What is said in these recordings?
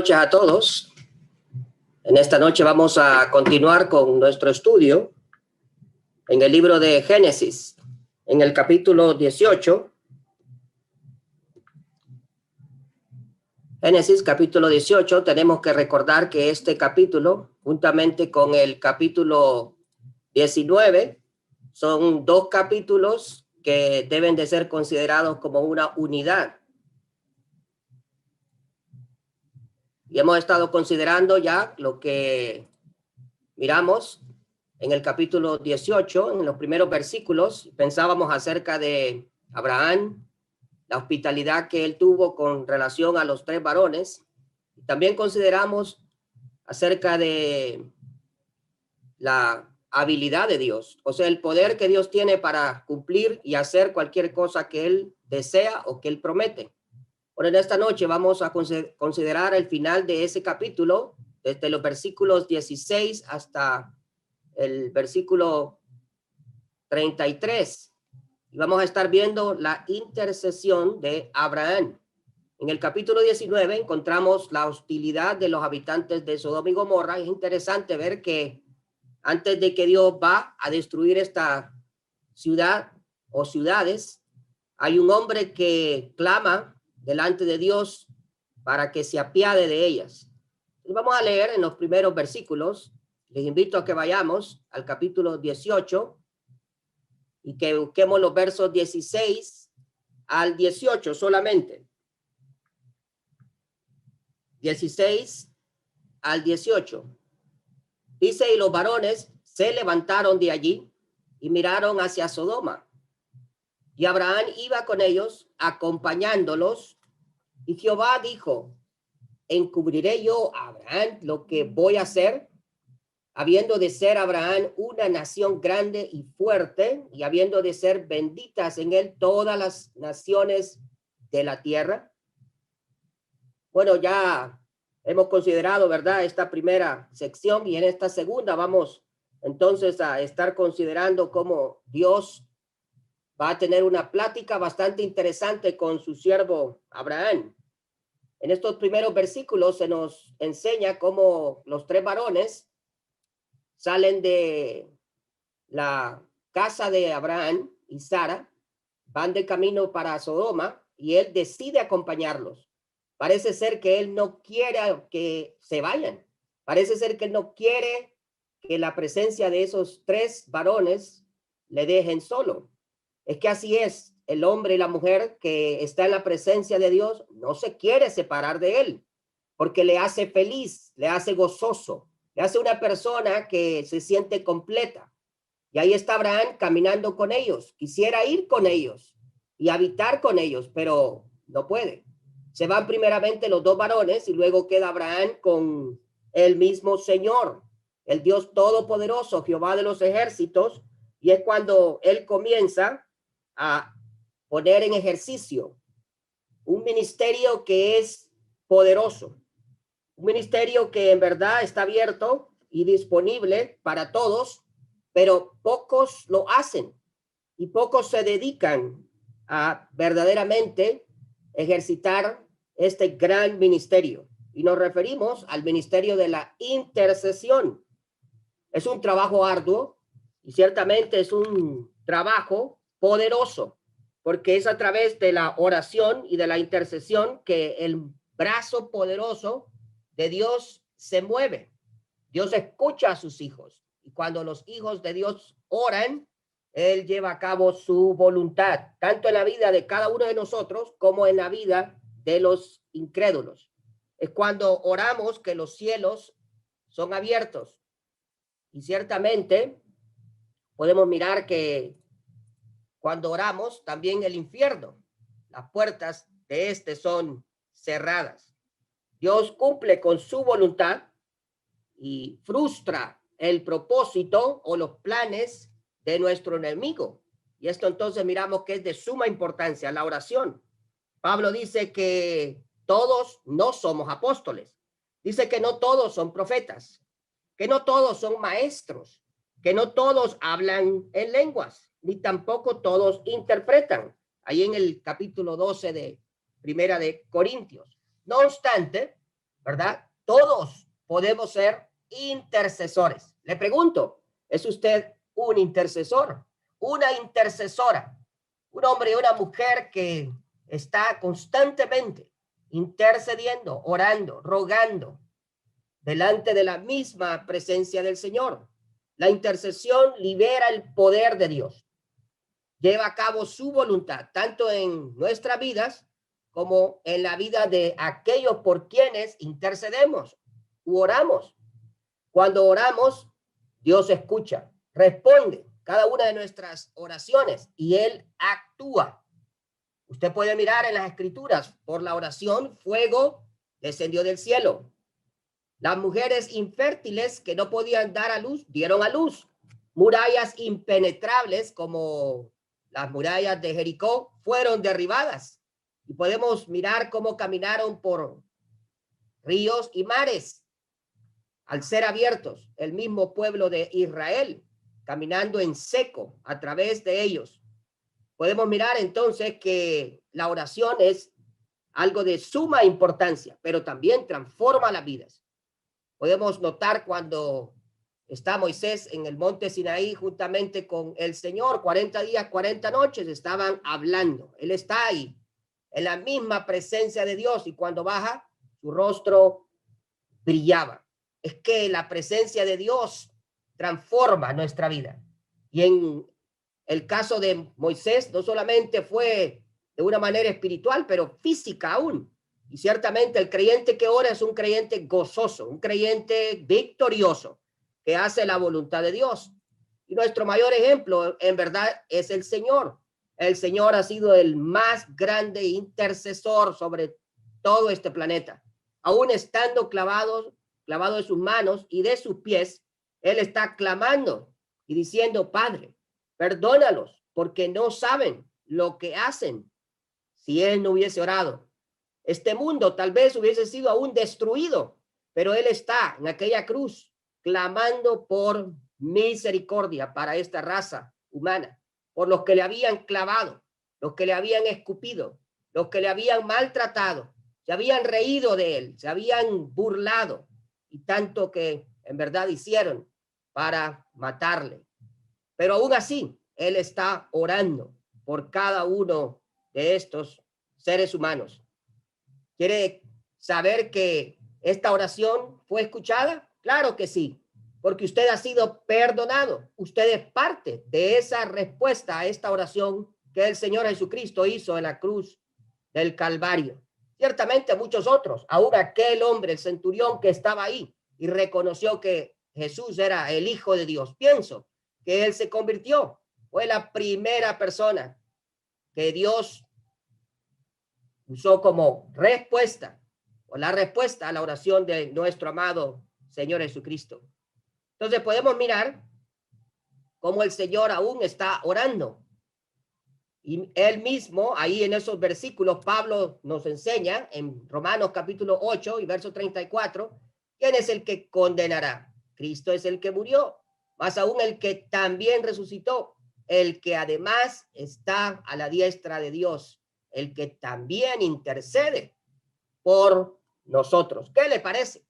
noches a todos. En esta noche vamos a continuar con nuestro estudio en el libro de Génesis, en el capítulo 18. Génesis, capítulo 18. Tenemos que recordar que este capítulo, juntamente con el capítulo 19, son dos capítulos que deben de ser considerados como una unidad. Y hemos estado considerando ya lo que miramos en el capítulo 18, en los primeros versículos. Pensábamos acerca de Abraham, la hospitalidad que él tuvo con relación a los tres varones. También consideramos acerca de la habilidad de Dios, o sea, el poder que Dios tiene para cumplir y hacer cualquier cosa que él desea o que él promete. Bueno, en esta noche vamos a considerar el final de ese capítulo, desde los versículos 16 hasta el versículo 33. Y vamos a estar viendo la intercesión de Abraham. En el capítulo 19 encontramos la hostilidad de los habitantes de Sodoma y Gomorra. Es interesante ver que antes de que Dios va a destruir esta ciudad o ciudades, hay un hombre que clama delante de Dios para que se apiade de ellas. Y vamos a leer en los primeros versículos. Les invito a que vayamos al capítulo 18 y que busquemos los versos 16 al 18 solamente. 16 al 18. Dice: y los varones se levantaron de allí y miraron hacia Sodoma. Y Abraham iba con ellos, acompañándolos. Y Jehová dijo: ¿encubriré yo a Abraham lo que voy a hacer? Habiendo de ser Abraham una nación grande y fuerte, y habiendo de ser benditas en él todas las naciones de la tierra. Bueno, ya hemos considerado, ¿verdad?, esta primera sección, y en esta segunda vamos entonces a estar considerando cómo Dios va a tener una plática bastante interesante con su siervo Abraham. En estos primeros versículos se nos enseña cómo los tres varones salen de la casa de Abraham y Sara, van de camino para Sodoma, y él decide acompañarlos. Parece ser que él no quiere que se vayan. Parece ser que él no quiere que la presencia de esos tres varones le dejen solo. Es que así es, el hombre y la mujer que está en la presencia de Dios no se quiere separar de él, porque le hace feliz, le hace gozoso, le hace una persona que se siente completa. Y ahí está Abraham caminando con ellos. Quisiera ir con ellos y habitar con ellos, pero no puede. Se van primeramente los dos varones y luego queda Abraham con el mismo Señor, el Dios Todopoderoso, Jehová de los ejércitos. Y es cuando él comienza a poner en ejercicio un ministerio que es poderoso, un ministerio que en verdad está abierto y disponible para todos, pero pocos lo hacen y pocos se dedican a verdaderamente ejercitar este gran ministerio. Y nos referimos al ministerio de la intercesión. Es un trabajo arduo y ciertamente es un trabajo poderoso, porque es a través de la oración y de la intercesión que el brazo poderoso de Dios se mueve. Dios escucha a sus hijos, y cuando los hijos de Dios oran, él lleva a cabo su voluntad, tanto en la vida de cada uno de nosotros como en la vida de los incrédulos. Es cuando oramos que los cielos son abiertos, y ciertamente podemos mirar que cuando oramos, también el infierno, las puertas de este son cerradas. Dios cumple con su voluntad y frustra el propósito o los planes de nuestro enemigo. Y esto entonces miramos que es de suma importancia, la oración. Pablo dice que todos no somos apóstoles. Dice que no todos son profetas, que no todos son maestros, que no todos hablan en lenguas, ni tampoco todos interpretan. Ahí en el capítulo 12 de Primera de Corintios. No obstante, ¿verdad? Todos podemos ser intercesores. Le pregunto, ¿es usted un intercesor? Una intercesora, un hombre y una mujer que está constantemente intercediendo, orando, rogando delante de la misma presencia del Señor. La intercesión libera el poder de Dios, lleva a cabo su voluntad, tanto en nuestras vidas como en la vida de aquellos por quienes intercedemos u oramos. Cuando oramos, Dios escucha, responde cada una de nuestras oraciones y Él actúa. Usted puede mirar en las Escrituras, por la oración, fuego descendió del cielo. Las mujeres infértiles que no podían dar a luz, dieron a luz. Murallas impenetrables como las murallas de Jericó fueron derribadas. Y podemos mirar cómo caminaron por ríos y mares al ser abiertos. El mismo pueblo de Israel caminando en seco a través de ellos. Podemos mirar entonces que la oración es algo de suma importancia, pero también transforma las vidas. Podemos notar cuando está Moisés en el monte Sinaí juntamente con el Señor, 40 días, 40 noches, estaban hablando. Él está ahí, en la misma presencia de Dios, y cuando baja, su rostro brillaba. Es que la presencia de Dios transforma nuestra vida. Y en el caso de Moisés, no solamente fue de una manera espiritual, pero física aún. Y ciertamente el creyente que ora es un creyente gozoso, un creyente victorioso, que hace la voluntad de Dios. Y nuestro mayor ejemplo, en verdad, es el Señor. El Señor ha sido el más grande intercesor sobre todo este planeta. Aún estando clavado en sus manos y de sus pies, Él está clamando y diciendo, Padre, perdónalos, porque no saben lo que hacen. Si Él no hubiese orado, este mundo tal vez hubiese sido aún destruido, pero Él está en aquella cruz clamando por misericordia para esta raza humana, por los que le habían clavado, los que le habían escupido, los que le habían maltratado, se habían reído de Él, se habían burlado, y tanto que en verdad hicieron para matarle. Pero aún así, Él está orando por cada uno de estos seres humanos. ¿Quiere saber que esta oración fue escuchada? Claro que sí, porque usted ha sido perdonado. Usted es parte de esa respuesta a esta oración que el Señor Jesucristo hizo en la cruz del Calvario. Ciertamente muchos otros, aún aquel hombre, el centurión que estaba ahí y reconoció que Jesús era el Hijo de Dios. Pienso que él se convirtió. Fue la primera persona que Dios usó como respuesta o la respuesta a la oración de nuestro amado Señor Jesucristo. Entonces podemos mirar cómo el Señor aún está orando. Y él mismo, ahí en esos versículos, Pablo nos enseña en Romanos capítulo 8 y verso 34, ¿quién es el que condenará? Cristo es el que murió, más aún el que también resucitó, el que además está a la diestra de Dios, el que también intercede por nosotros. ¿Qué le parece?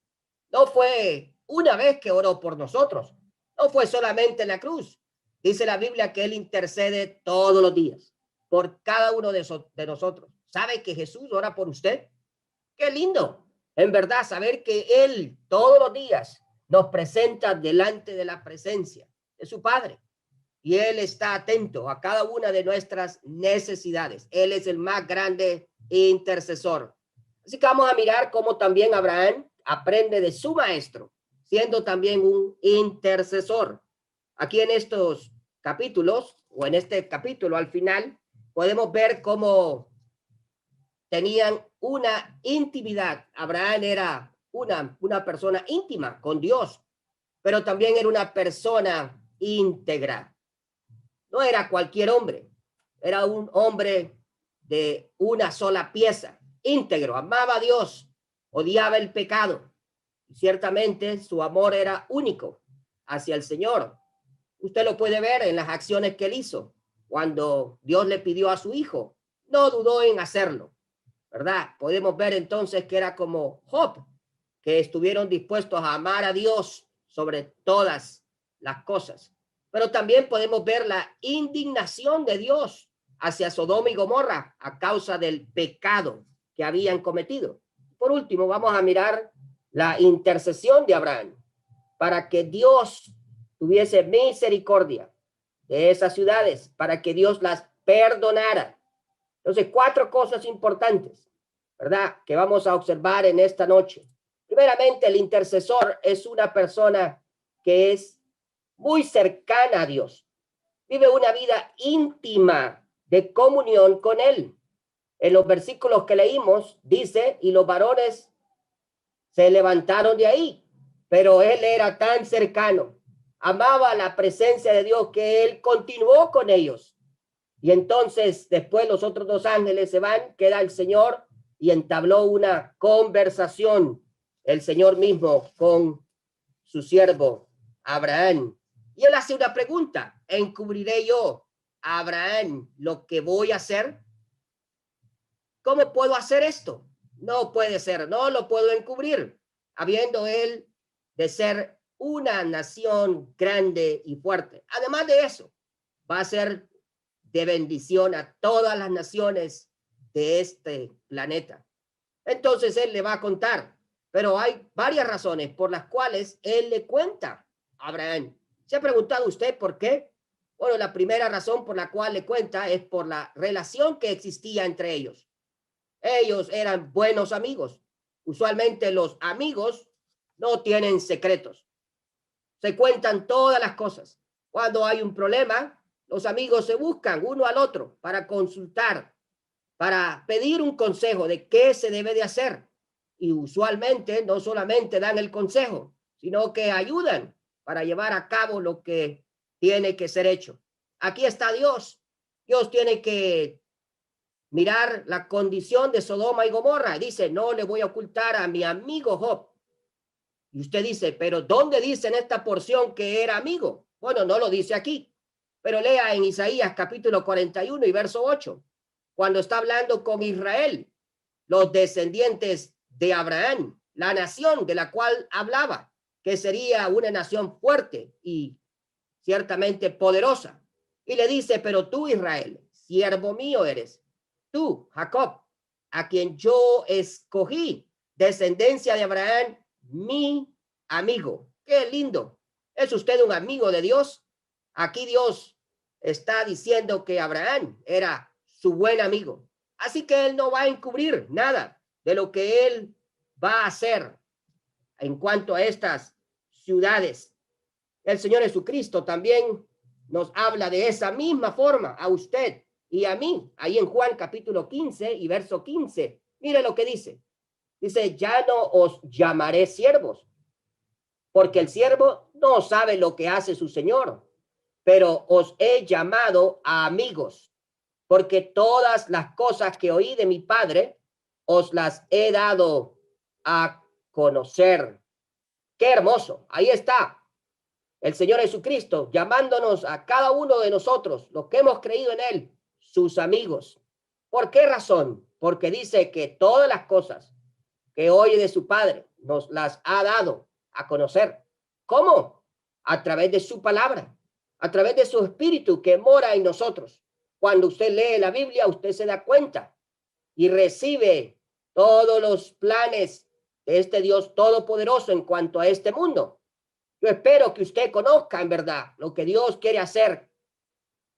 No fue una vez que oró por nosotros, no fue solamente en la cruz. Dice la Biblia que él intercede todos los días por cada uno de nosotros. ¿Sabe que Jesús ora por usted? Qué lindo, en verdad, saber que Él todos los días nos presenta delante de la presencia de su Padre. Y Él está atento a cada una de nuestras necesidades. Él es el más grande intercesor. Así que vamos a mirar cómo también Abraham aprende de su maestro, siendo también un intercesor. Aquí en estos capítulos, o en este capítulo al final, podemos ver cómo tenían una intimidad. Abraham era una persona íntima con Dios, pero también era una persona íntegra. No era cualquier hombre, era un hombre de una sola pieza, íntegro, amaba a Dios, odiaba el pecado. Y ciertamente su amor era único hacia el Señor. Usted lo puede ver en las acciones que él hizo. Cuando Dios le pidió a su hijo, no dudó en hacerlo, ¿verdad? Podemos ver entonces que era como Job. que estuvieron dispuestos a amar a Dios sobre todas las cosas. Pero también podemos ver la indignación de Dios hacia Sodoma y Gomorra a causa del pecado que habían cometido. Por último, vamos a mirar la intercesión de Abraham para que Dios tuviese misericordia de esas ciudades, para que Dios las perdonara. Entonces, 4 cosas importantes, ¿verdad?, que vamos a observar en esta noche. Primeramente, el intercesor es una persona que es muy cercana a Dios. Vive una vida íntima de comunión con Él. En los versículos que leímos, dice, y los varones se levantaron de ahí, pero Él era tan cercano, amaba la presencia de Dios, que Él continuó con ellos. Y entonces después los otros 2 ángeles se van, queda el Señor y entabló una conversación, el Señor mismo, con su siervo Abraham. Y él hace una pregunta: ¿encubriré yo a Abraham lo que voy a hacer? ¿Cómo puedo hacer esto? No puede ser, no lo puedo encubrir, habiendo él de ser una nación grande y fuerte. Además de eso, va a ser de bendición a todas las naciones de este planeta. Entonces él le va a contar, pero hay varias razones por las cuales él le cuenta a Abraham. ¿Se ha preguntado usted por qué? Bueno, la primera razón por la cual le cuenta es por la relación que existía entre ellos. Ellos eran buenos amigos. Usualmente los amigos no tienen secretos. Se cuentan todas las cosas. Cuando hay un problema, los amigos se buscan uno al otro para consultar, para pedir un consejo de qué se debe de hacer. Y usualmente no solamente dan el consejo, sino que ayudan para llevar a cabo lo que tiene que ser hecho. Aquí está Dios. Dios tiene que mirar la condición de Sodoma y Gomorra. Dice, no le voy a ocultar a mi amigo Job. Y usted dice, pero ¿dónde dice en esta porción que era amigo? Bueno, no lo dice aquí, pero lea en Isaías capítulo 41 y verso 8, cuando está hablando con Israel, los descendientes de Abraham, la nación de la cual hablaba, que sería una nación fuerte y ciertamente poderosa. Y le dice, pero tú, Israel, siervo mío eres, tú, Jacob, a quien yo escogí, descendencia de Abraham, mi amigo. Qué lindo. ¿Es usted un amigo de Dios? Aquí Dios está diciendo que Abraham era su buen amigo. Así que él no va a encubrir nada de lo que él va a hacer en cuanto a estas ciudades. El Señor Jesucristo también nos habla de esa misma forma a usted y a mí, ahí en Juan capítulo 15 y verso 15. Mire lo que dice. Dice, ya no os llamaré siervos, porque el siervo no sabe lo que hace su Señor, pero os he llamado a amigos, porque todas las cosas que oí de mi Padre os las he dado a conocer. Qué hermoso. Ahí está el Señor Jesucristo llamándonos a cada uno de nosotros, los que hemos creído en Él, sus amigos. ¿Por qué razón? Porque dice que todas las cosas que oye de su Padre nos las ha dado a conocer. ¿Cómo? A través de su palabra, a través de su espíritu que mora en nosotros. Cuando usted lee la Biblia, usted se da cuenta y recibe todos los planes de este Dios todopoderoso en cuanto a este mundo. Yo espero que usted conozca en verdad lo que Dios quiere hacer,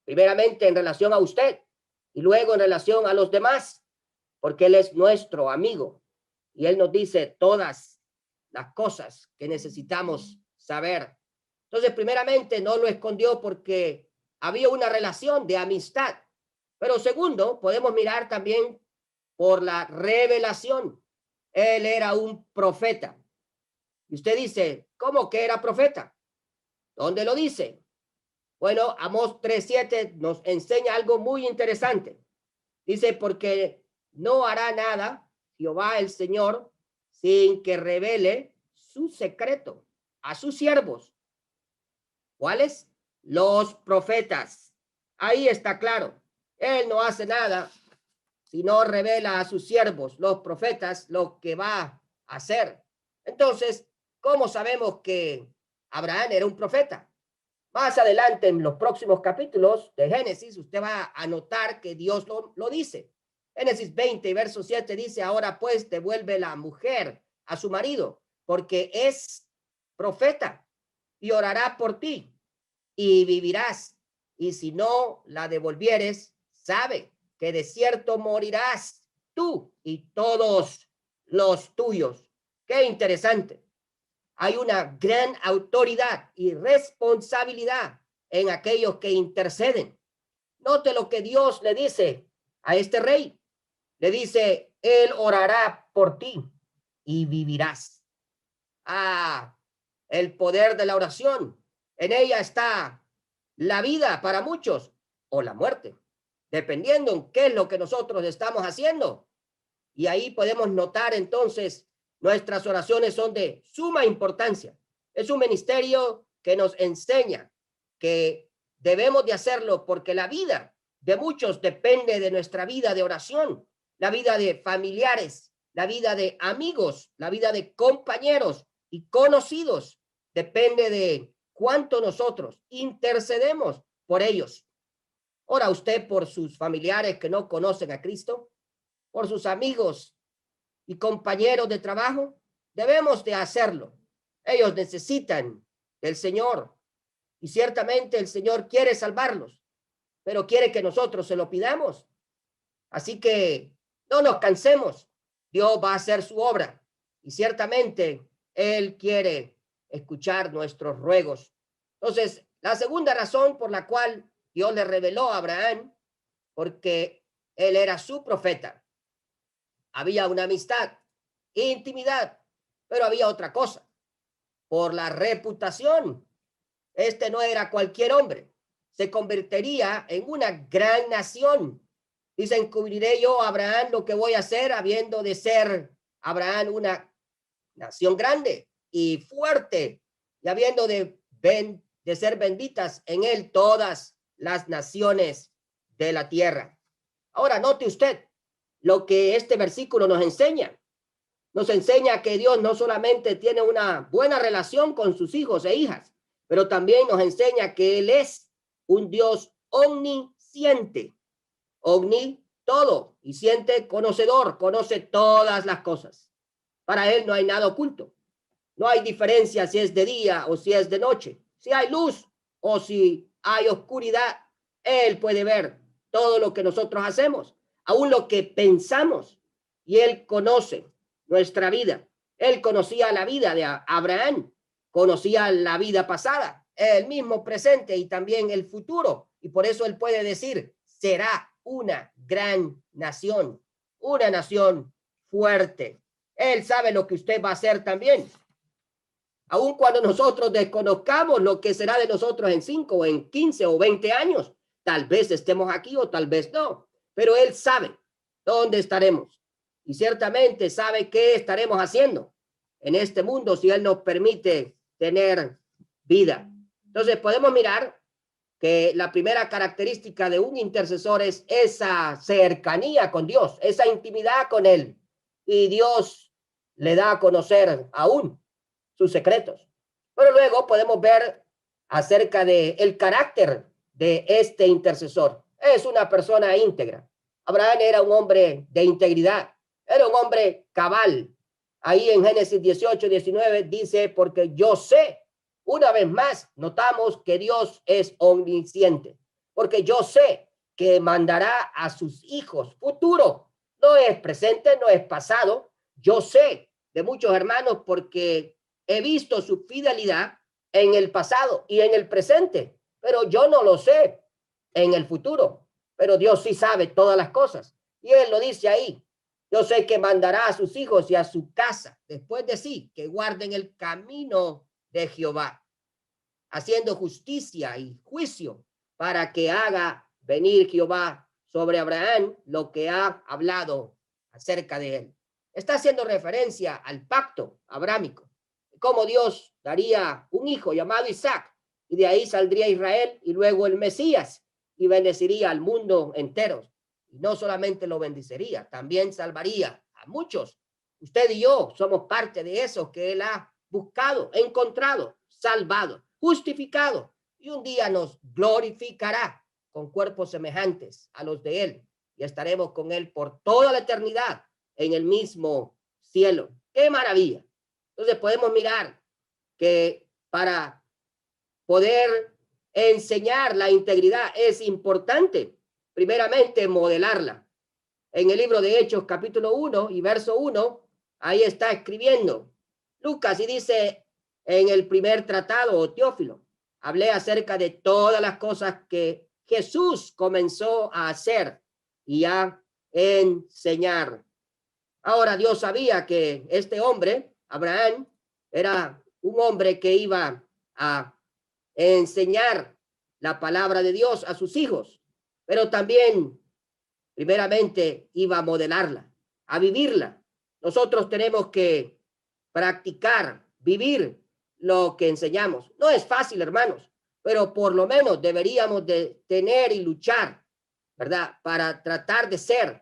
primeramente en relación a usted y luego en relación a los demás, porque Él es nuestro amigo y Él nos dice todas las cosas que necesitamos saber. Entonces, primeramente, no lo escondió porque había una relación de amistad. Pero segundo, podemos mirar también por la revelación. Él era un profeta. Y usted dice, ¿cómo que era profeta? ¿Dónde lo dice? Bueno, Amós 3:7 nos enseña algo muy interesante. Dice, porque no hará nada Jehová el Señor sin que revele su secreto a sus siervos. ¿Cuáles? Los profetas. Ahí está claro. Él no hace nada si no revela a sus siervos, los profetas, lo que va a hacer. Entonces, ¿cómo sabemos que Abraham era un profeta? Más adelante, en los próximos capítulos de Génesis, usted va a notar que Dios lo dice. Génesis 20, verso 7 dice, ahora pues devuelve la mujer a su marido, porque es profeta y orará por ti y vivirás. Y si no la devolvieres, sabe que de cierto morirás tú y todos los tuyos. Qué interesante. Hay una gran autoridad y responsabilidad en aquellos que interceden. Note lo que Dios le dice a este rey. Le dice, él orará por ti y vivirás. Ah, el poder de la oración. En ella está la vida para muchos o la muerte, dependiendo en qué es lo que nosotros estamos haciendo. Y ahí podemos notar entonces nuestras oraciones son de suma importancia. Es un ministerio que nos enseña que debemos de hacerlo porque la vida de muchos depende de nuestra vida de oración, la vida de familiares, la vida de amigos, la vida de compañeros y conocidos. Depende de cuánto nosotros intercedemos por ellos. Ora usted por sus familiares que no conocen a Cristo, por sus amigos y compañeros de trabajo. Debemos de hacerlo. Ellos necesitan del Señor y ciertamente el Señor quiere salvarlos, pero quiere que nosotros se lo pidamos. Así que no nos cansemos. Dios va a hacer su obra y ciertamente Él quiere escuchar nuestros ruegos. Entonces, la segunda razón por la cual Dios le reveló a Abraham, porque él era su profeta. Había una amistad, intimidad, pero había otra cosa. Por la reputación. Este no era cualquier hombre. Se convertiría en una gran nación. Dice, encubriré yo a Abraham lo que voy a hacer, habiendo de ser Abraham una nación grande y fuerte, y habiendo de ser benditas en él todas las naciones de la tierra. Ahora, note usted lo que este versículo nos enseña. Nos enseña que Dios no solamente tiene una buena relación con sus hijos e hijas, pero también nos enseña que Él es un Dios omnisciente, todo y siente conocedor, conoce todas las cosas. Para Él no hay nada oculto. No hay diferencia si es de día o si es de noche, si hay luz o si hay oscuridad. Él puede ver todo lo que nosotros hacemos, aún lo que pensamos, y Él conoce nuestra vida. Él conocía la vida de Abraham, conocía la vida pasada, el mismo presente y también el futuro. Y por eso Él puede decir, será una gran nación, una nación fuerte. Él sabe lo que usted va a hacer también. Aun cuando nosotros desconozcamos lo que será de nosotros en 5 o en 15 o 20 años, tal vez estemos aquí o tal vez no, pero Él sabe dónde estaremos y ciertamente sabe qué estaremos haciendo en este mundo si Él nos permite tener vida. Entonces podemos mirar que la primera característica de un intercesor es esa cercanía con Dios, esa intimidad con Él, y Dios le da a conocer aún sus secretos. Pero luego podemos ver acerca de el carácter de este intercesor. Es una persona íntegra. Abraham era un hombre de integridad, era un hombre cabal. Ahí en Génesis 18:19 dice, porque yo sé, una vez más, notamos que Dios es omnisciente, porque yo sé que mandará a sus hijos futuro, no es presente, no es pasado. Yo sé de muchos hermanos porque he visto su fidelidad en el pasado y en el presente, pero yo no lo sé en el futuro, pero Dios sí sabe todas las cosas. Y Él lo dice ahí, yo sé que mandará a sus hijos y a su casa después de sí, que guarden el camino de Jehová, haciendo justicia y juicio para que haga venir Jehová sobre Abraham lo que ha hablado acerca de él. Está haciendo referencia al pacto abrámico, cómo Dios daría un hijo llamado Isaac, y de ahí saldría Israel y luego el Mesías, y bendeciría al mundo entero. Y no solamente lo bendecería, también salvaría a muchos Usted y yo somos parte de eso que Él ha buscado, encontrado, salvado, justificado, y un día nos glorificará con cuerpos semejantes a los de Él, y estaremos con Él por toda la eternidad en el mismo cielo. ¡Qué maravilla! Entonces podemos mirar que para poder enseñar la integridad es importante, primeramente, modelarla. En el libro de Hechos, capítulo 1 y verso 1, ahí está escribiendo Lucas y dice en el primer tratado, o Teófilo, hablé acerca de todas las cosas que Jesús comenzó a hacer y a enseñar. Ahora, Dios sabía que este hombre, Abraham, era un hombre que iba a enseñar la palabra de Dios a sus hijos, pero también, primeramente, iba a modelarla, a vivirla. Nosotros tenemos que practicar, vivir lo que enseñamos. No es fácil, hermanos, pero por lo menos deberíamos de tener y luchar, ¿verdad? Para tratar de ser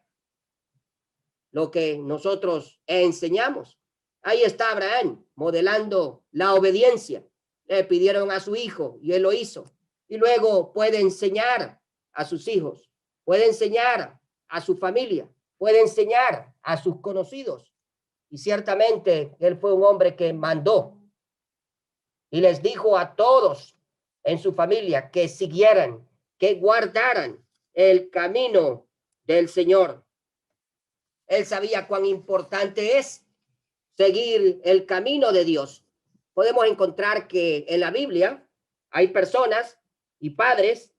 lo que nosotros enseñamos. Ahí está Abraham modelando la obediencia. Le pidieron a su hijo y él lo hizo. Y luego puede enseñar a sus hijos, puede enseñar a su familia, puede enseñar a sus conocidos. Y ciertamente él fue un hombre que mandó y les dijo a todos en su familia que siguieran, que guardaran el camino del Señor. Él sabía cuán importante es seguir el camino de Dios. Podemos encontrar que en la Biblia hay personas y padres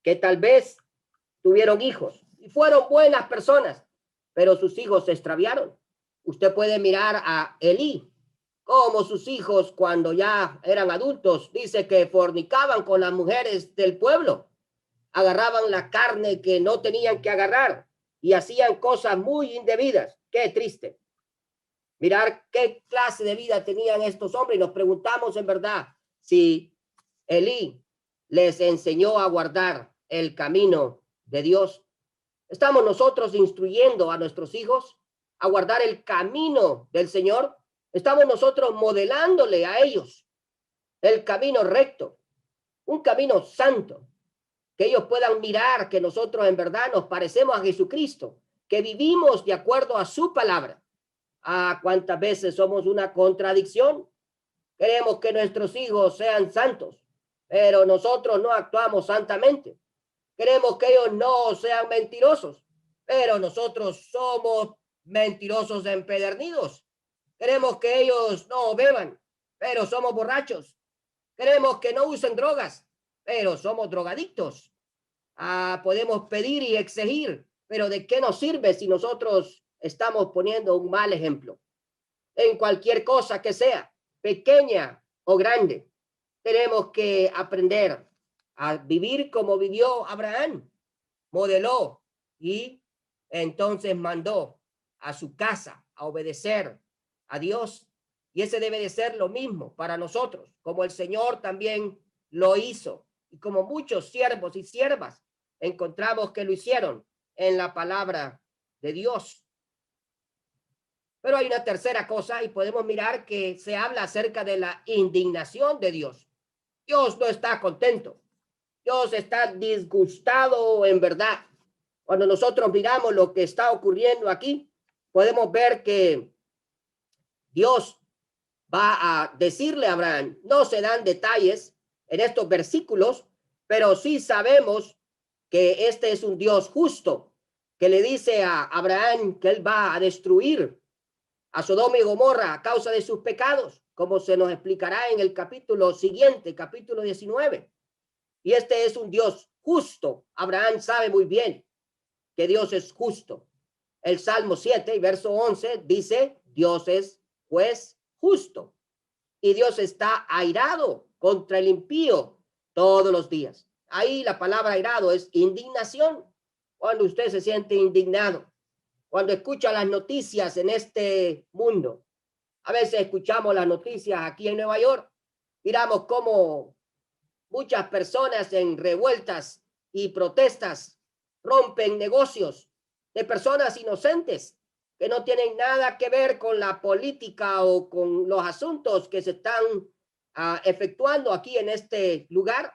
que tal vez tuvieron hijos y fueron buenas personas, pero sus hijos se extraviaron. Usted puede mirar a Elí, como sus hijos cuando ya eran adultos, dice que fornicaban con las mujeres del pueblo, agarraban la carne que no tenían que agarrar y hacían cosas muy indebidas. Qué triste. Mirar qué clase de vida tenían estos hombres y nos preguntamos en verdad si Elí les enseñó a guardar el camino de Dios. ¿Estamos nosotros instruyendo a nuestros hijos a guardar el camino del Señor? ¿Estamos nosotros modelándole a ellos el camino recto, un camino santo, que ellos puedan mirar que nosotros en verdad nos parecemos a Jesucristo, que vivimos de acuerdo a su palabra? Ah, cuántas veces somos una contradicción. Queremos que nuestros hijos sean santos, pero nosotros no actuamos santamente. Queremos que ellos no sean mentirosos, pero nosotros somos mentirosos empedernidos. Queremos que ellos no beban, pero somos borrachos. Queremos que no usen drogas, pero somos drogadictos. Ah, podemos pedir y exigir, pero ¿de qué nos sirve si nosotros estamos poniendo un mal ejemplo? En cualquier cosa que sea, pequeña o grande, tenemos que aprender a vivir como vivió Abraham. Modeló y entonces mandó a su casa a obedecer a Dios. Y ese debe de ser lo mismo para nosotros, como el Señor también lo hizo. Y como muchos siervos y siervas encontramos que lo hicieron en la palabra de Dios. Pero hay una tercera cosa y podemos mirar que se habla acerca de la indignación de Dios. Dios no está contento. Dios está disgustado en verdad. Cuando nosotros miramos lo que está ocurriendo aquí, podemos ver que Dios va a decirle a Abraham, no se dan detalles en estos versículos, pero sí sabemos que este es un Dios justo, que le dice a Abraham que él va a destruir a Sodoma y Gomorra a causa de sus pecados, como se nos explicará en el capítulo siguiente, capítulo 19. Y este es un Dios justo. Abraham sabe muy bien que Dios es justo. El Salmo 7 y verso 11 dice, Dios es juez justo. Y Dios está airado contra el impío todos los días. Ahí la palabra airado es indignación. Cuando usted se siente indignado, cuando escucha las noticias en este mundo. A veces escuchamos las noticias aquí en Nueva York. Miramos cómo muchas personas en revueltas y protestas rompen negocios de personas inocentes. que no tienen nada que ver con la política o con los asuntos que se están efectuando aquí en este lugar,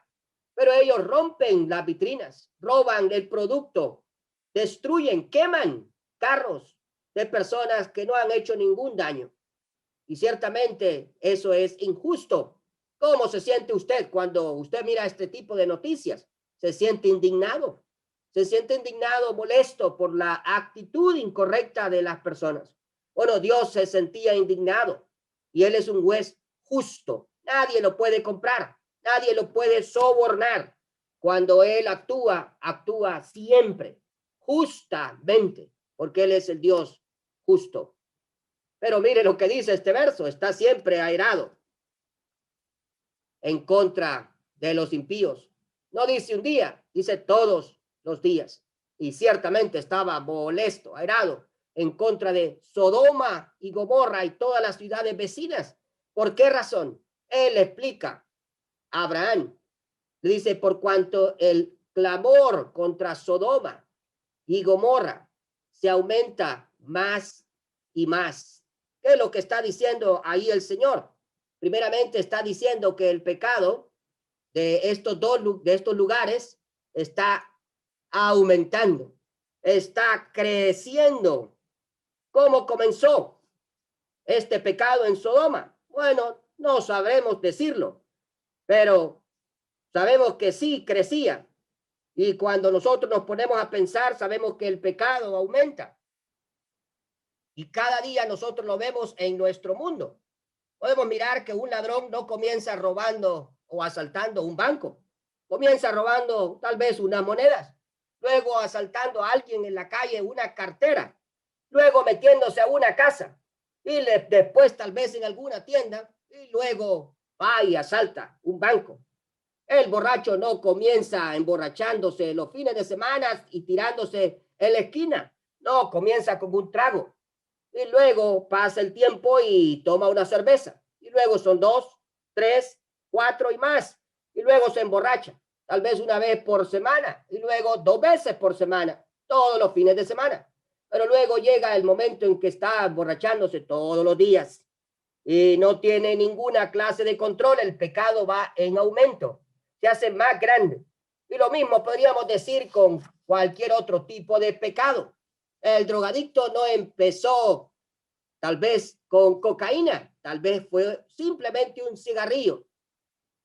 pero ellos rompen las vitrinas, roban el producto, destruyen, queman carros de personas que no han hecho ningún daño. Y ciertamente eso es injusto. ¿Cómo se siente usted cuando usted mira este tipo de noticias? ¿Se siente indignado? ¿Se siente indignado, molesto por la actitud incorrecta de las personas? Bueno, Dios se sentía indignado y Él es un juez justo. Nadie lo puede comprar, nadie lo puede sobornar. Cuando Él actúa, actúa siempre justamente, porque Él es el Dios justo. Pero mire lo que dice este verso, está siempre airado en contra de los impíos. No dice un día, dice todos los días. Y ciertamente estaba molesto, airado, en contra de Sodoma y Gomorra y todas las ciudades vecinas. ¿Por qué razón? Él explica a Abraham. Dice, por cuanto el clamor contra Sodoma y Gomorra se aumenta más y más. ¿Qué es lo que está diciendo ahí el Señor? Primeramente está diciendo que el pecado de estos lugares está aumentando, está creciendo. ¿Cómo comenzó este pecado en Sodoma? Bueno, no sabremos decirlo, pero sabemos que sí crecía. Y cuando nosotros nos ponemos a pensar, sabemos que el pecado aumenta. Y cada día nosotros lo vemos en nuestro mundo. Podemos mirar que un ladrón no comienza robando o asaltando un banco. Comienza robando tal vez unas monedas. Luego asaltando a alguien en la calle una cartera. Luego metiéndose a una casa. Y después tal vez en alguna tienda. Y luego va y asalta un banco. El borracho no comienza emborrachándose los fines de semana y tirándose en la esquina. No, comienza con un trago. Y luego pasa el tiempo y toma una cerveza. Y luego son 2, 3, 4 y más. Y luego se emborracha, tal vez una vez por semana. Y luego 2 veces por semana, todos los fines de semana. Pero luego llega el momento en que está emborrachándose todos los días. Y no tiene ninguna clase de control. El pecado va en aumento. Se hace más grande. Y lo mismo podríamos decir con cualquier otro tipo de pecado. El drogadicto no empezó tal vez con cocaína, tal vez fue simplemente un cigarrillo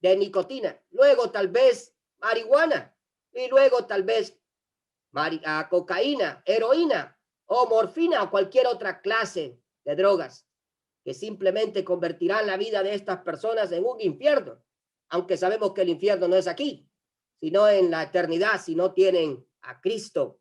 de nicotina, luego tal vez marihuana y luego tal vez cocaína, heroína o morfina o cualquier otra clase de drogas que simplemente convertirán la vida de estas personas en un infierno, aunque sabemos que el infierno no es aquí, sino en la eternidad si no tienen a Cristo.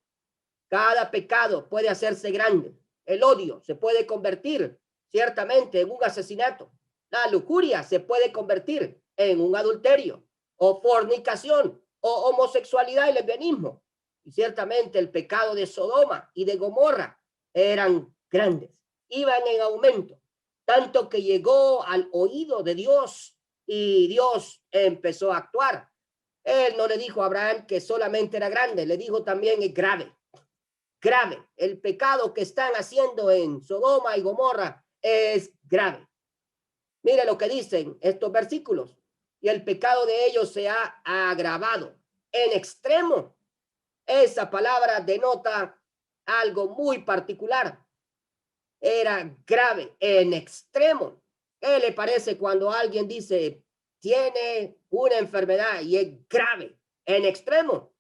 Cada pecado puede hacerse grande. El odio se puede convertir ciertamente en un asesinato. La lujuria se puede convertir en un adulterio o fornicación o homosexualidad y lesbianismo. Y ciertamente el pecado de Sodoma y de Gomorra eran grandes, iban en aumento, tanto que llegó al oído de Dios y Dios empezó a actuar. Él no le dijo a Abraham que solamente era grande, le dijo también es grave. Grave. El pecado que están haciendo en Sodoma y Gomorra es grave. Mire lo que dicen estos versículos. Y el pecado de ellos se ha agravado en extremo. Esa palabra denota algo muy particular. Era grave en extremo. ¿Qué le parece cuando alguien dice tiene una enfermedad y es grave en extremo?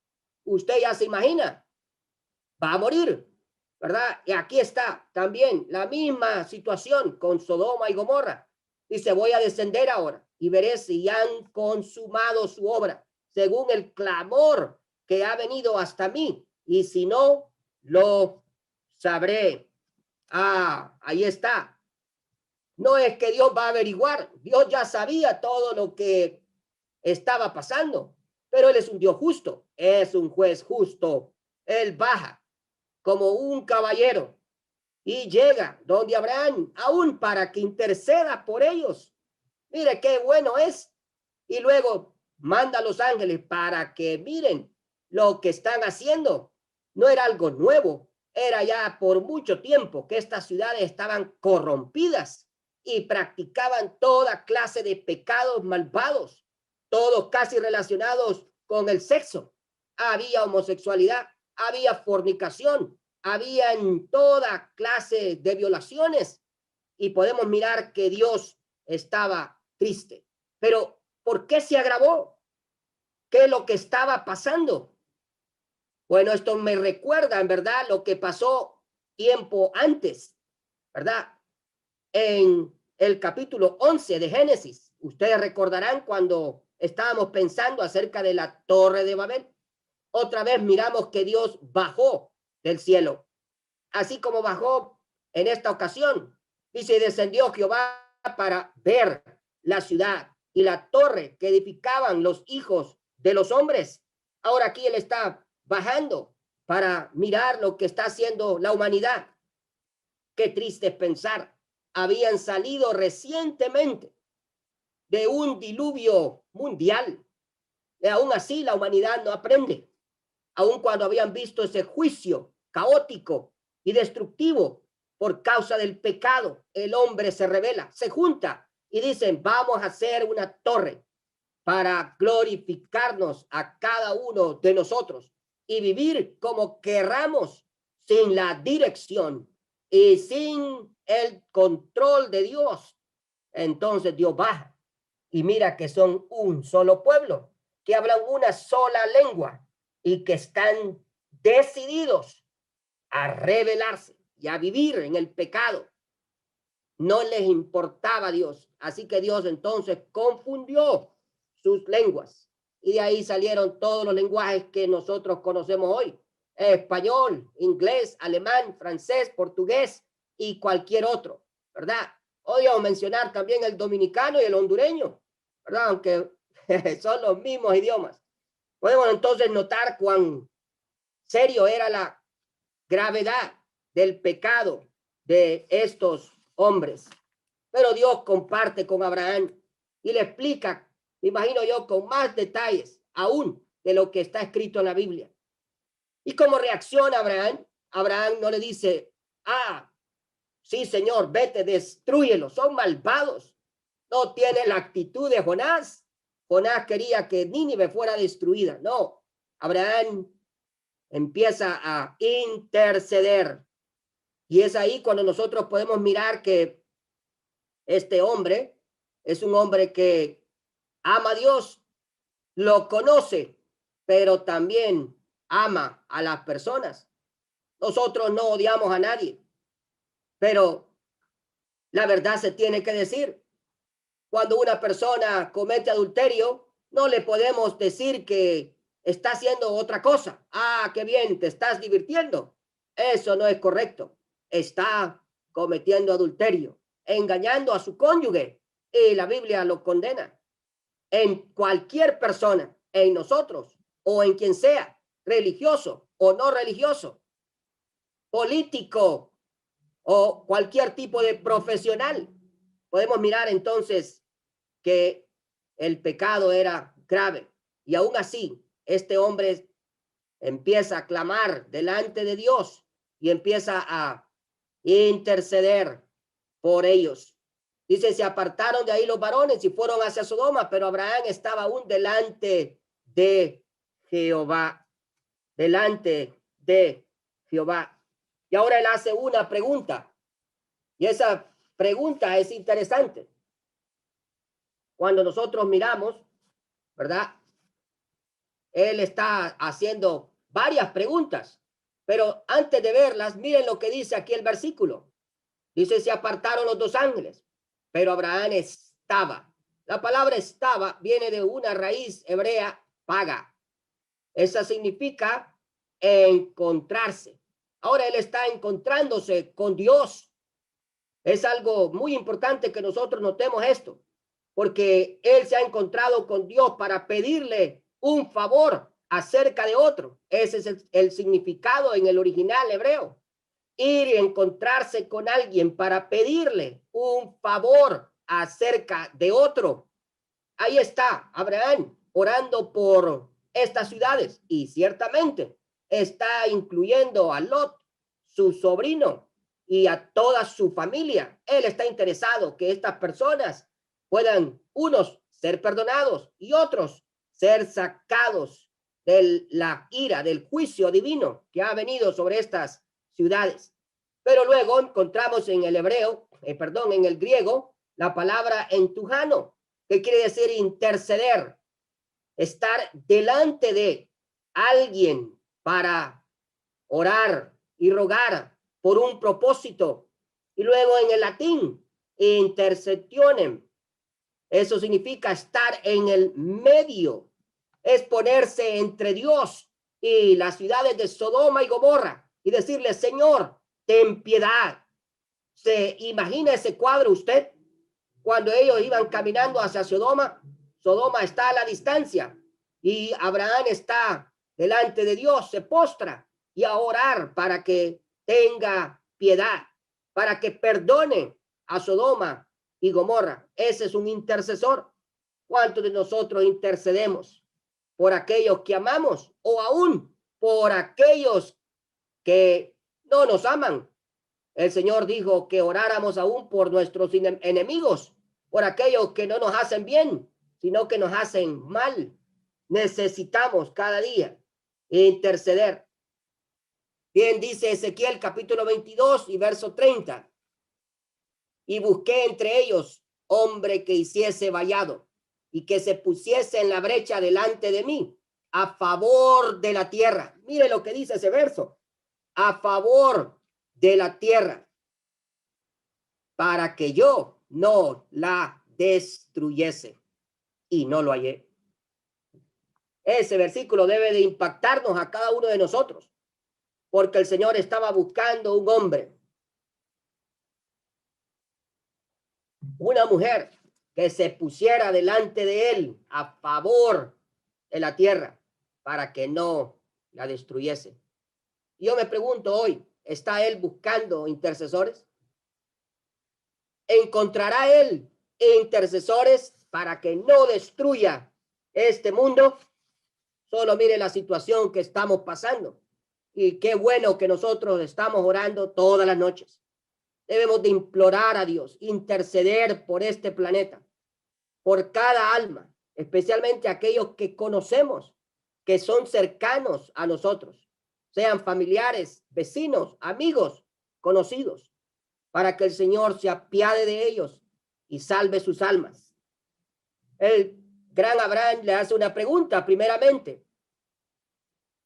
Usted ya se imagina, va a morir, ¿verdad? Y aquí está también la misma situación con Sodoma y Gomorra. Dice, voy a descender ahora y veré si han consumado su obra según el clamor que ha venido hasta mí. Y si no, lo sabré. Ahí está. No es que Dios va a averiguar. Dios ya sabía todo lo que estaba pasando, pero Él es un Dios justo, es un juez justo. Él baja como un caballero y llega donde Abraham, aún para que interceda por ellos. Mire qué bueno es. Y luego manda a los ángeles para que miren lo que están haciendo. No era algo nuevo, era ya por mucho tiempo que estas ciudades estaban corrompidas y practicaban toda clase de pecados malvados, todos casi relacionados con el sexo. Había homosexualidad, había fornicación, había en toda clase de violaciones, y podemos mirar que Dios estaba triste. Pero ¿por qué se agravó? ¿Qué es lo que estaba pasando? Bueno, esto me recuerda en verdad lo que pasó tiempo antes, ¿verdad? En el capítulo 11 de Génesis. Ustedes recordarán cuando estábamos pensando acerca de la Torre de Babel. Otra vez miramos que Dios bajó del cielo, así como bajó en esta ocasión. Dice, descendió Jehová para ver la ciudad y la torre que edificaban los hijos de los hombres. Ahora aquí él está bajando para mirar lo que está haciendo la humanidad. Qué triste pensar. Habían salido recientemente de un diluvio mundial. Y aún así la humanidad no aprende. Aun cuando habían visto ese juicio caótico y destructivo por causa del pecado, el hombre se revela, se junta y dicen, vamos a hacer una torre para glorificarnos a cada uno de nosotros y vivir como querramos, sin la dirección y sin el control de Dios. Entonces Dios baja y mira que son un solo pueblo, que hablan una sola lengua y que están decididos a rebelarse y a vivir en el pecado. No les importaba a Dios. Así que Dios entonces confundió sus lenguas. Y de ahí salieron todos los lenguajes que nosotros conocemos hoy. Español, inglés, alemán, francés, portugués y cualquier otro, ¿verdad? Podríamos mencionar también el dominicano y el hondureño, ¿verdad? Aunque son los mismos idiomas. Podemos entonces notar cuán serio era la gravedad del pecado de estos hombres. Pero Dios comparte con Abraham y le explica, me imagino yo, con más detalles aún de lo que está escrito en la Biblia. ¿Y cómo reacciona Abraham? Abraham no le dice, sí, Señor, vete, destrúyelos, son malvados. No tiene la actitud de Jonás. Jonás quería que Nínive fuera destruida. No, Abraham empieza a interceder. Y es ahí cuando nosotros podemos mirar que este hombre es un hombre que ama a Dios, lo conoce, pero también ama a las personas. Nosotros no odiamos a nadie, pero la verdad se tiene que decir. Cuando una persona comete adulterio, no le podemos decir que está haciendo otra cosa. Qué bien, te estás divirtiendo. Eso no es correcto. Está cometiendo adulterio, engañando a su cónyuge, y la Biblia lo condena. En cualquier persona, en nosotros o en quien sea, religioso o no religioso, político o cualquier tipo de profesional, podemos mirar entonces que el pecado era grave. Y aún así, este hombre empieza a clamar delante de Dios y empieza a interceder por ellos. Dice, se apartaron de ahí los varones y fueron hacia Sodoma, pero Abraham estaba aún delante de Jehová, delante de Jehová. Y ahora él hace una pregunta, y esa pregunta es interesante. Cuando nosotros miramos, ¿verdad? Él está haciendo varias preguntas, pero antes de verlas, miren lo que dice aquí el versículo. Dice, se apartaron los dos ángeles, pero Abraham estaba. La palabra estaba viene de una raíz hebrea, paga. Esa significa encontrarse. Ahora él está encontrándose con Dios. Es algo muy importante que nosotros notemos esto, porque él se ha encontrado con Dios para pedirle un favor acerca de otro. Ese es el significado en el original hebreo. Ir y encontrarse con alguien para pedirle un favor acerca de otro. Ahí está Abraham orando por estas ciudades, y ciertamente está incluyendo a Lot, su sobrino y a toda su familia. Él está interesado que estas personas puedan, unos, ser perdonados y otros ser sacados de la ira, del juicio divino que ha venido sobre estas ciudades. Pero luego encontramos en el hebreo, en el griego, la palabra entujano, que quiere decir interceder, estar delante de alguien para orar y rogar por un propósito. Y luego en el latín, intercessionem. Eso significa estar en el medio, es ponerse entre Dios y las ciudades de Sodoma y Gomorra y decirle, Señor, ten piedad. ¿Se imagina ese cuadro usted? Cuando ellos iban caminando hacia Sodoma, Sodoma está a la distancia y Abraham está delante de Dios, se postra y a orar para que tenga piedad, para que perdone a Sodoma y Gomorra. Ese es un intercesor. ¿Cuántos de nosotros intercedemos por aquellos que amamos o aún por aquellos que no nos aman? El Señor dijo que oráramos aún por nuestros enemigos, por aquellos que no nos hacen bien, sino que nos hacen mal. Necesitamos cada día interceder. Bien, dice Ezequiel capítulo 22 y verso 30. Y busqué entre ellos hombre que hiciese vallado y que se pusiese en la brecha delante de mí a favor de la tierra. Mire lo que dice ese verso. A favor de la tierra, para que yo no la destruyese. Y no lo hallé. Ese versículo debe de impactarnos a cada uno de nosotros, porque el Señor estaba buscando un hombre, una mujer que se pusiera delante de él a favor de la tierra para que no la destruyese. Yo me pregunto hoy, ¿está él buscando intercesores? ¿Encontrará él intercesores para que no destruya este mundo? Solo mire la situación que estamos pasando. Y qué bueno que nosotros estamos orando todas las noches. Debemos de implorar a Dios, interceder por este planeta, por cada alma, especialmente aquellos que conocemos, que son cercanos a nosotros, sean familiares, vecinos, amigos, conocidos, para que el Señor se apiade de ellos y salve sus almas. El gran Abraham le hace una pregunta primeramente.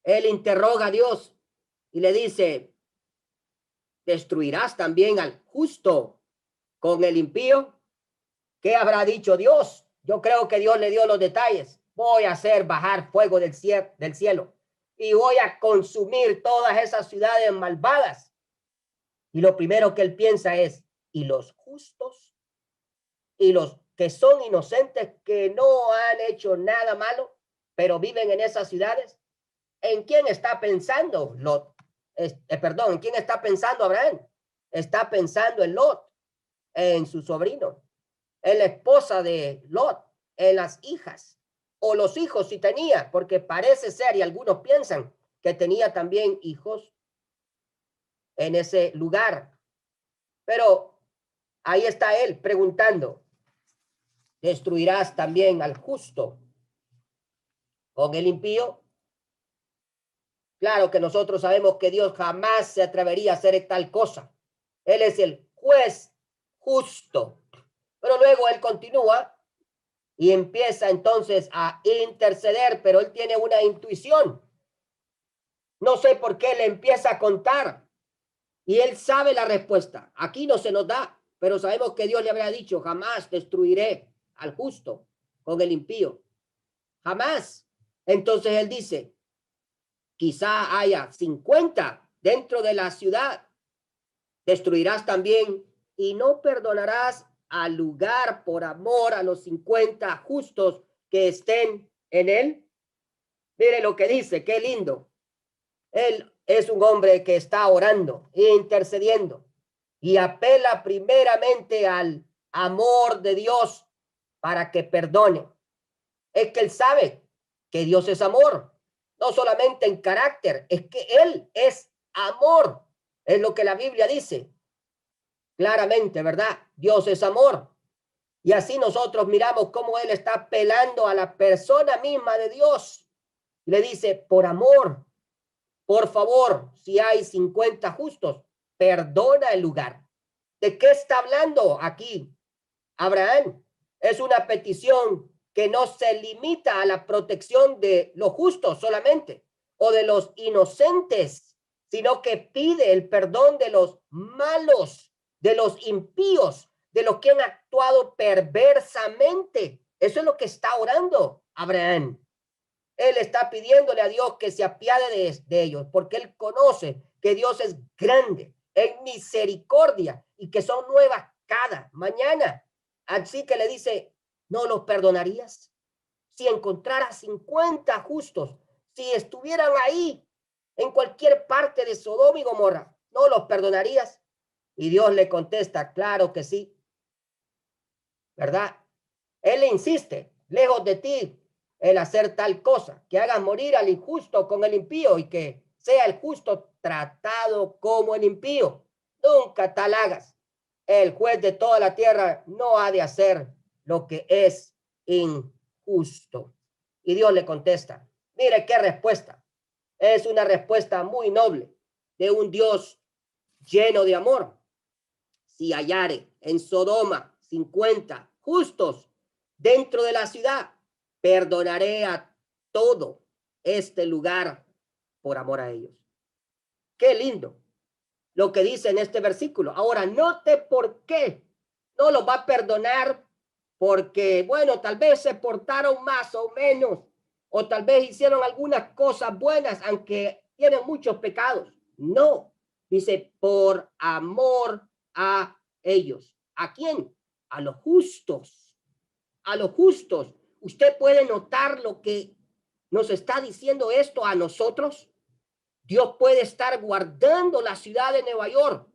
Él interroga a Dios y le dice, ¿destruirás también al justo con el impío? ¿Qué habrá dicho Dios? Yo creo que Dios le dio los detalles. Voy a hacer bajar fuego del cielo y voy a consumir todas esas ciudades malvadas. Y lo primero que él piensa es, ¿y los justos? ¿Y los que son inocentes, que no han hecho nada malo, pero viven en esas ciudades? ¿En quién está pensando Lot? ¿En quién está pensando Abraham? Está pensando en Lot, en su sobrino, en la esposa de Lot, en las hijas, o los hijos si tenía, porque parece ser, y algunos piensan que tenía también hijos en ese lugar. Pero ahí está él preguntando, ¿destruirás también al justo con el impío? Claro que nosotros sabemos que Dios jamás se atrevería a hacer tal cosa. Él es el juez justo. Pero luego él continúa y empieza entonces a interceder, pero él tiene una intuición. No sé por qué le empieza a contar y él sabe la respuesta. Aquí no se nos da, pero sabemos que Dios le habría dicho, jamás destruiré al justo con el impío. Jamás. Entonces él dice, quizá haya 50 dentro de la ciudad. Destruirás también y no perdonarás al lugar por amor a los 50 justos que estén en él. Mire lo que dice, qué lindo. Él es un hombre que está orando e intercediendo y apela primeramente al amor de Dios para que perdone. Es que él sabe que Dios es amor. No solamente en carácter, es que él es amor. Es lo que la Biblia dice claramente, ¿verdad? Dios es amor. Y así nosotros miramos cómo Él está apelando a la persona misma de Dios. Le dice, por amor, por favor, si hay 50 justos, perdona el lugar. ¿De qué está hablando aquí Abraham? Es una petición que no se limita a la protección de los justos solamente o de los inocentes, sino que pide el perdón de los malos, de los impíos, de los que han actuado perversamente. Eso es lo que está orando Abraham. Él está pidiéndole a Dios que se apiade de ellos, porque él conoce que Dios es grande, en misericordia y que son nuevas cada mañana. Así que le dice, ¿no los perdonarías? Si encontraras 50 justos, si estuvieran ahí en cualquier parte de Sodoma y Gomorra, ¿no los perdonarías? Y Dios le contesta, claro que sí, ¿verdad? Él le insiste, lejos de ti el hacer tal cosa, que hagas morir al injusto con el impío y que sea el justo tratado como el impío. Nunca tal hagas. El juez de toda la tierra no ha de hacer lo que es injusto. Y Dios le contesta, mire qué respuesta. Es una respuesta muy noble de un Dios lleno de amor. Si hallare en Sodoma 50 justos dentro de la ciudad, perdonaré a todo este lugar por amor a ellos. Qué lindo lo que dice en este versículo. Ahora, note por qué no lo va a perdonar, porque, bueno, tal vez se portaron más o menos, o tal vez hicieron algunas cosas buenas, aunque tienen muchos pecados. No, dice, por amor a ellos. ¿A quién? A los justos. A los justos. Usted puede notar lo que nos está diciendo esto a nosotros. Dios puede estar guardando la ciudad de Nueva York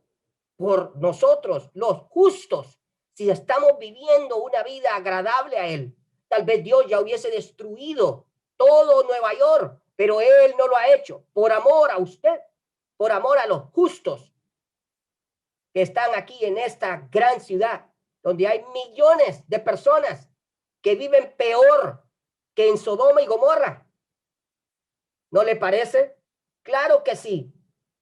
por nosotros, los justos, si estamos viviendo una vida agradable a Él. Tal vez Dios ya hubiese destruido todo Nueva York, pero Él no lo ha hecho por amor a usted, por amor a los justos que están aquí en esta gran ciudad, donde hay millones de personas que viven peor que en Sodoma y Gomorra. ¿No le parece? Claro que sí.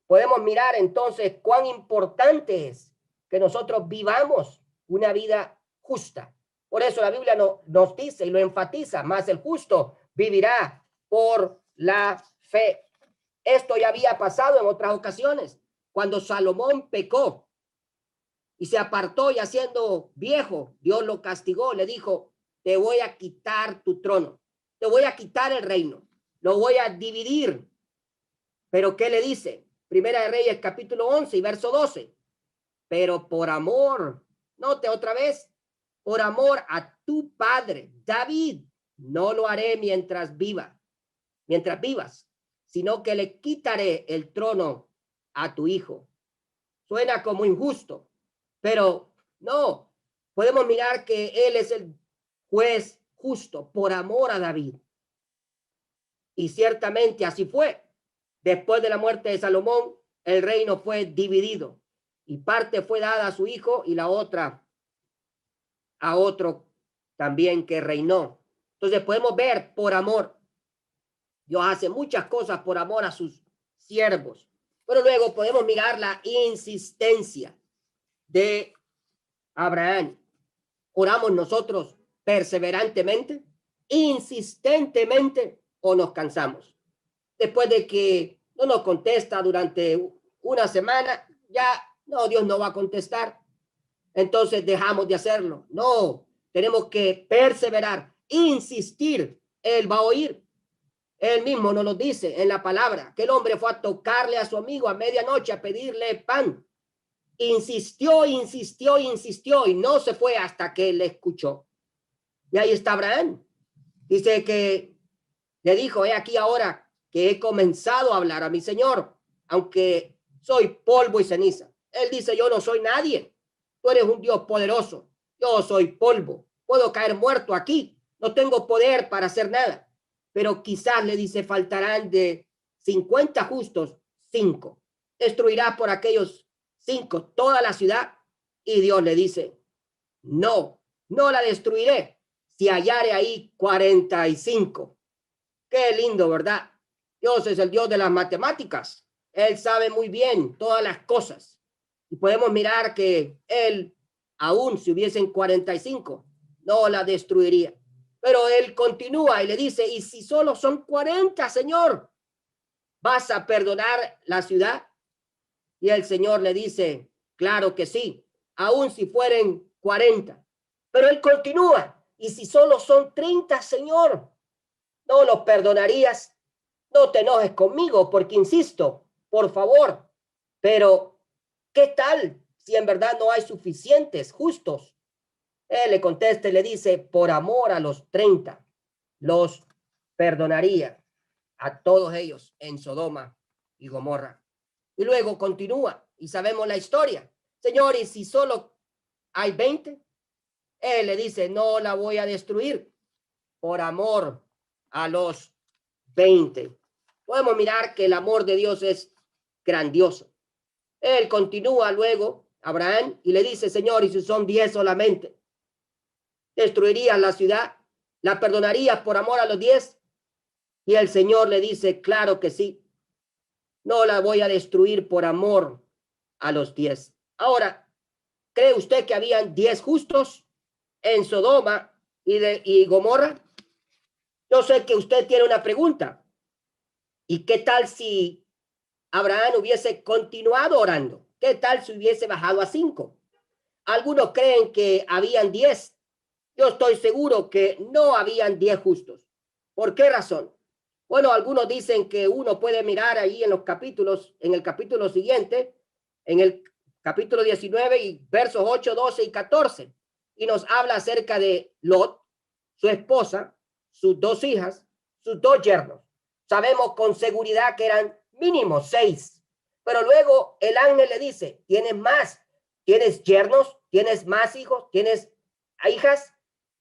Podemos mirar entonces cuán importante es que nosotros vivamos una vida justa. Por eso la Biblia nos dice y lo enfatiza, más el justo vivirá por la fe. Esto ya había pasado en otras ocasiones, cuando Salomón pecó y se apartó y haciendo viejo, Dios lo castigó, le dijo, te voy a quitar tu trono, te voy a quitar el reino, lo voy a dividir. Pero ¿qué le dice? Primera de Reyes, capítulo 11 y verso 12. Pero por amor, note otra vez, por amor a tu padre, David, no lo haré mientras vivas, sino que le quitaré el trono a tu hijo. Suena como injusto, pero no, podemos mirar que él es el juez justo por amor a David. Y ciertamente así fue. Después de la muerte de Salomón, el reino fue dividido y parte fue dada a su hijo y la otra a otro también que reinó. Entonces podemos ver por amor. Dios hace muchas cosas por amor a sus siervos. Pero luego podemos mirar la insistencia de Abraham. ¿Oramos nosotros perseverantemente, insistentemente o nos cansamos? Después de que no nos contesta durante una semana, ya no, Dios no va a contestar. Entonces dejamos de hacerlo. No, tenemos que perseverar, insistir. Él va a oír. Él mismo nos lo dice en la palabra, que el hombre fue a tocarle a su amigo a medianoche a pedirle pan. Insistió, insistió, insistió y no se fue hasta que le escuchó. Y ahí está Abraham. Dice que le dijo, he aquí ahora que he comenzado a hablar a mi Señor, aunque soy polvo y ceniza. Él dice, yo no soy nadie. Tú eres un Dios poderoso. Yo soy polvo. Puedo caer muerto aquí. No tengo poder para hacer nada. Pero quizás le dice, faltarán de 50 justos, 5. destruirás por aquellos 5 toda la ciudad. Y Dios le dice, no, no la destruiré si hallare ahí 45. Qué lindo, ¿verdad? Dios es el Dios de las matemáticas. Él sabe muy bien todas las cosas. Y podemos mirar que él, aún si hubiesen 45, no la destruiría. Pero él continúa y le dice, y si solo son 40, Señor, ¿vas a perdonar la ciudad? Y el Señor le dice, claro que sí, aún si fueren 40. Pero él continúa, y si solo son 30, Señor, ¿no los perdonarías? No te enojes conmigo, porque insisto, por favor, pero ¿qué tal si en verdad no hay suficientes justos? Él le contesta y le dice, por amor a los 30, los perdonaría a todos ellos en Sodoma y Gomorra. Y luego continúa y sabemos la historia. Señor, y si solo hay 20, él le dice, no la voy a destruir por amor a los 20. Podemos mirar que el amor de Dios es grandioso. Él continúa luego, Abraham, y le dice, Señor, y si son 10 solamente, ¿destruirías la ciudad? ¿La perdonarías por amor a los 10? Y el Señor le dice, claro que sí. No la voy a destruir por amor a los 10. Ahora, ¿cree usted que habían 10 justos en Sodoma y Gomorra? Yo sé que usted tiene una pregunta. ¿Y qué tal si Abraham hubiese continuado orando? ¿Qué tal si hubiese bajado a 5? Algunos creen que habían 10. Yo estoy seguro que no habían 10 justos. ¿Por qué razón? Bueno, algunos dicen que uno puede mirar ahí en los capítulos, en el capítulo siguiente, en el capítulo 19 y versos 8, 12 y 14, y nos habla acerca de Lot, su esposa, sus 2 hijas, sus 2 yernos. Sabemos con seguridad que eran mínimo 6, pero luego el ángel le dice, ¿tienes más? ¿Tienes yernos? ¿Tienes más hijos? ¿Tienes hijas?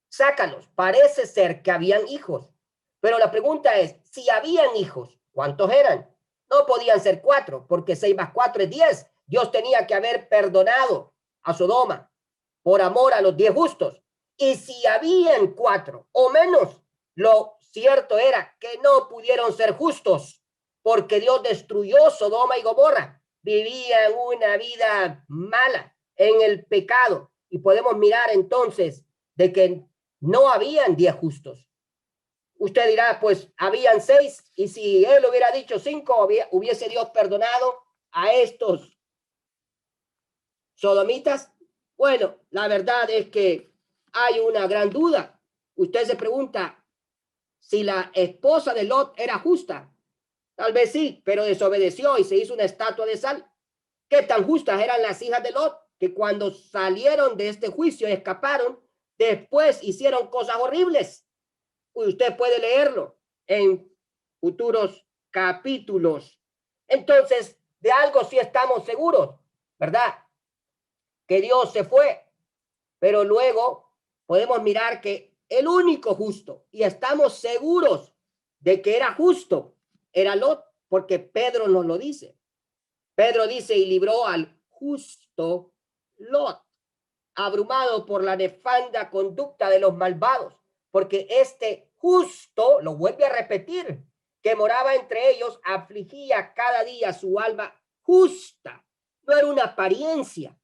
Sácalos. Parece ser que habían hijos. Pero la pregunta es, si habían hijos, ¿cuántos eran? No podían ser 4, porque 6 más 4 es 10. Dios tenía que haber perdonado a Sodoma por amor a los 10 justos. Y si habían 4 o menos, lo cierto era que no pudieron ser justos, porque Dios destruyó Sodoma y Gomorra. Vivían una vida mala en el pecado. Y podemos mirar entonces de que no habían 10 justos. Usted dirá, pues habían 6, y si él hubiera dicho 5, hubiese Dios perdonado a estos sodomitas. Bueno, la verdad es que hay una gran duda. Usted se pregunta si la esposa de Lot era justa. Tal vez sí, pero desobedeció y se hizo una estatua de sal. ¿Qué tan justas eran las hijas de Lot? Que cuando salieron de este juicio y escaparon, después hicieron cosas horribles. Usted puede leerlo en futuros capítulos. Entonces, de algo sí estamos seguros, ¿verdad? Que Dios se fue, pero luego podemos mirar que el único justo, y estamos seguros de que era justo, era Lot, porque Pedro nos lo dice. Pedro dice, y libró al justo Lot, abrumado por la nefanda conducta de los malvados, porque este justo, lo vuelve a repetir, que moraba entre ellos, afligía cada día su alma justa. No era una apariencia,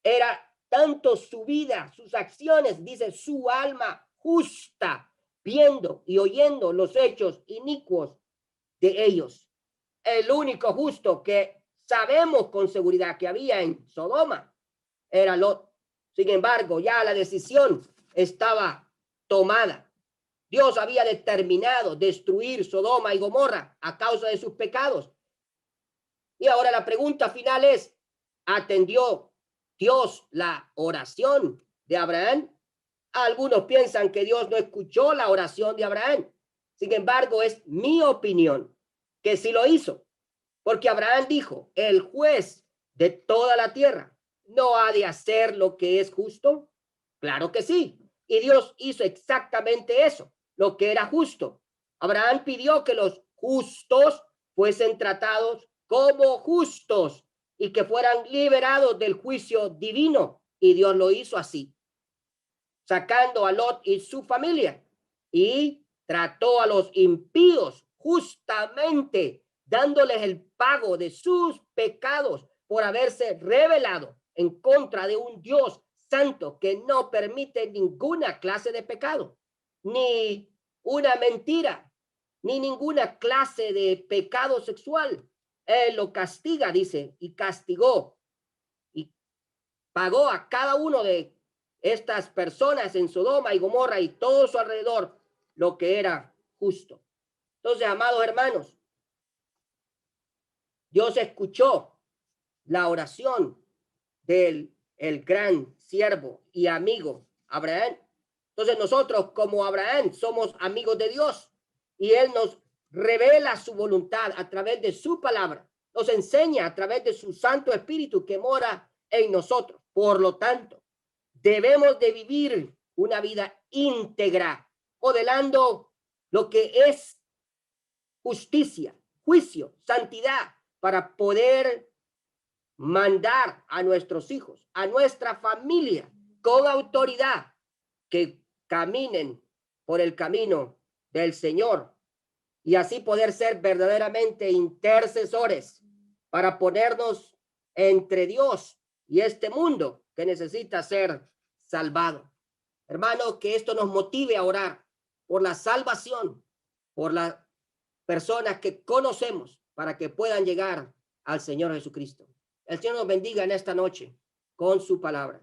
era tanto su vida, sus acciones, dice su alma justa, viendo y oyendo los hechos inicuos de ellos. El único justo que sabemos con seguridad que había en Sodoma era Lot. Sin embargo, ya la decisión estaba tomada. Dios había determinado destruir Sodoma y Gomorra a causa de sus pecados. Y ahora la pregunta final es, ¿atendió Dios la oración de Abraham? Algunos piensan que Dios no escuchó la oración de Abraham. Sin embargo, es mi opinión que sí lo hizo, porque Abraham dijo, el juez de toda la tierra no ha de hacer lo que es justo. Claro que sí. Y Dios hizo exactamente eso, lo que era justo. Abraham pidió que los justos fuesen tratados como justos y que fueran liberados del juicio divino. Y Dios lo hizo así, sacando a Lot y su familia, y trató a los impíos justamente, dándoles el pago de sus pecados por haberse rebelado en contra de un Dios santo que no permite ninguna clase de pecado, ni una mentira, ni ninguna clase de pecado sexual. Él lo castiga, dice, y castigó y pagó a cada uno de estas personas en Sodoma y Gomorra y todo su alrededor lo que era justo. Entonces, amados hermanos, Dios escuchó la oración del el gran siervo y amigo Abraham. Entonces nosotros como Abraham somos amigos de Dios y él nos revela su voluntad a través de su palabra, nos enseña a través de su Santo Espíritu que mora en nosotros. Por lo tanto, debemos de vivir una vida íntegra, modelando lo que es justicia, juicio, santidad, para poder mandar a nuestros hijos, a nuestra familia, con autoridad, que caminen por el camino del Señor y así poder ser verdaderamente intercesores para ponernos entre Dios y este mundo que necesita ser salvado. Hermano, que esto nos motive a orar por la salvación, por las personas que conocemos para que puedan llegar al Señor Jesucristo. El Señor nos bendiga en esta noche con su palabra.